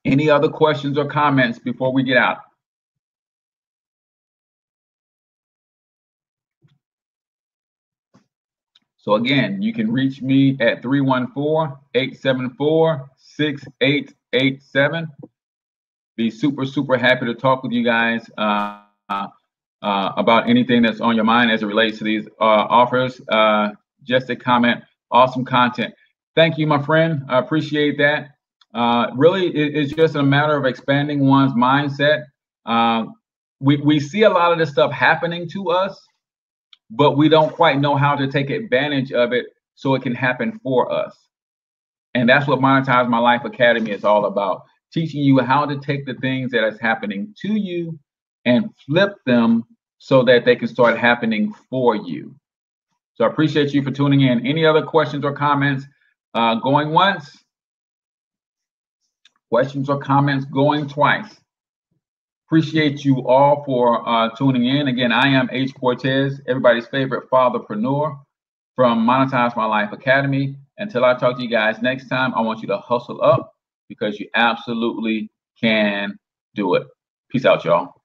Any other questions or comments before we get out? So again, you can reach me at 314-874-6887. Be super happy to talk with you guys about anything that's on your mind as it relates to these offers. Just a comment, awesome content. Thank you, my friend. I appreciate that. Really, it's just a matter of expanding one's mindset. We see a lot of this stuff happening to us, but we don't quite know how to take advantage of it so it can happen for us. And that's what Monetize My Life Academy is all about, teaching you how to take the things that is happening to you and flip them so that they can start happening for you. So I appreciate you for tuning in. Any other questions or comments? Going once? Questions or comments going twice? Appreciate you all for tuning in. Again, I am H. Cortez, everybody's favorite fatherpreneur from Monetize My Life Academy. Until I talk to you guys next time, I want you to hustle up because you absolutely can do it. Peace out, y'all.